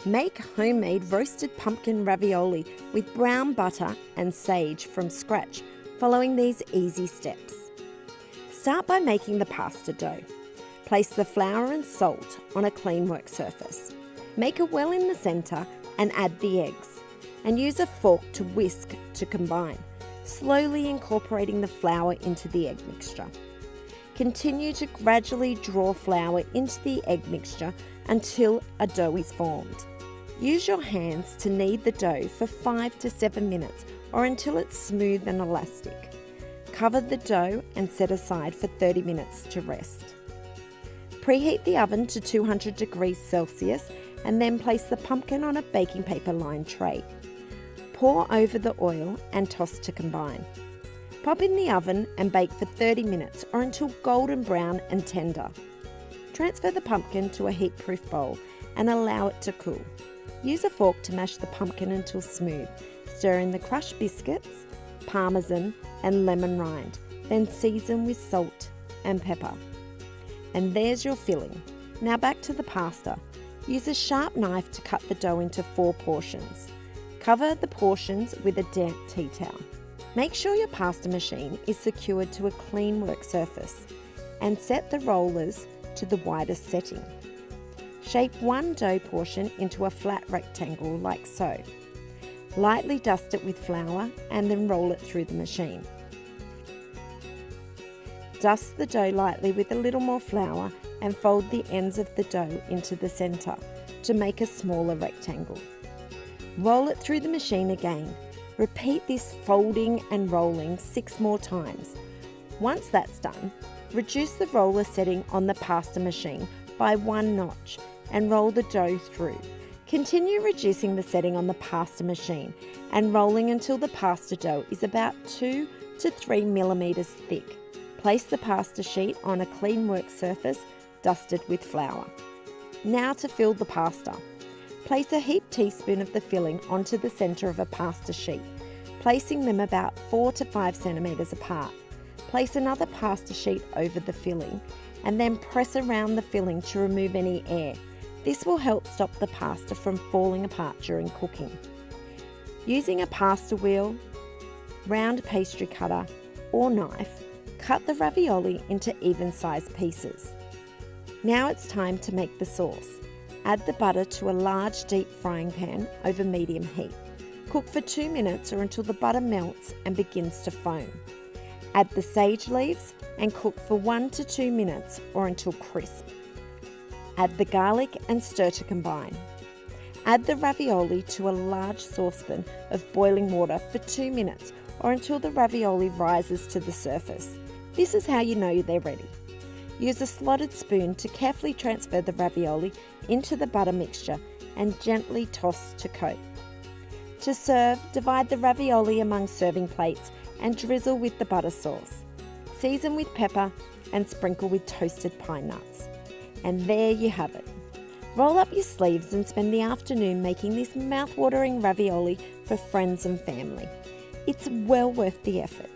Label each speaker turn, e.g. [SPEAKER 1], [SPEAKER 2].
[SPEAKER 1] Make homemade roasted pumpkin ravioli with brown butter and sage from scratch, following these easy steps. Start by making the pasta dough. Place the flour and salt on a clean work surface. Make a well in the centre and add the eggs, and use a fork to whisk to combine, slowly incorporating the flour into the egg mixture. Continue to gradually draw flour into the egg mixture until a dough is formed. Use your hands to knead the dough for 5 to 7 minutes or until it's smooth and elastic. Cover the dough and set aside for 30 minutes to rest. Preheat the oven to 200 degrees Celsius and then place the pumpkin on a baking paper lined tray. Pour over the oil and toss to combine. Pop in the oven and bake for 30 minutes or until golden brown and tender. Transfer the pumpkin to a heat-proof bowl and allow it to cool. Use a fork to mash the pumpkin until smooth. Stir in the crushed biscuits, parmesan and lemon rind, then season with salt and pepper. And there's your filling. Now back to the pasta. Use a sharp knife to cut the dough into 4 portions. Cover the portions with a damp tea towel. Make sure your pasta machine is secured to a clean work surface and set the rollers to the widest setting. Shape one dough portion into a flat rectangle like so. Lightly dust it with flour and then roll it through the machine. Dust the dough lightly with a little more flour and fold the ends of the dough into the centre to make a smaller rectangle. Roll it through the machine again. Repeat this folding and rolling 6 more times. Once that's done, reduce the roller setting on the pasta machine by 1 notch and roll the dough through. Continue reducing the setting on the pasta machine and rolling until the pasta dough is about 2 to 3 millimeters thick. Place the pasta sheet on a clean work surface dusted with flour. Now to fill the pasta. Place a heaped teaspoon of the filling onto the centre of a pasta sheet, placing them about 4 to 5 centimetres apart. Place another pasta sheet over the filling and then press around the filling to remove any air. This will help stop the pasta from falling apart during cooking. Using a pasta wheel, round pastry cutter or knife, cut the ravioli into even-sized pieces. Now it's time to make the sauce. Add the butter to a large deep frying pan over medium heat. Cook for 2 minutes or until the butter melts and begins to foam. Add the sage leaves and cook for 1 to 2 minutes or until crisp. Add the garlic and stir to combine. Add the ravioli to a large saucepan of boiling water for 2 minutes or until the ravioli rises to the surface. This is how you know they're ready. Use a slotted spoon to carefully transfer the ravioli into the butter mixture and gently toss to coat. To serve, divide the ravioli among serving plates and drizzle with the butter sauce. Season with pepper and sprinkle with toasted pine nuts. And there you have it. Roll up your sleeves and spend the afternoon making this mouth-watering ravioli for friends and family. It's well worth the effort.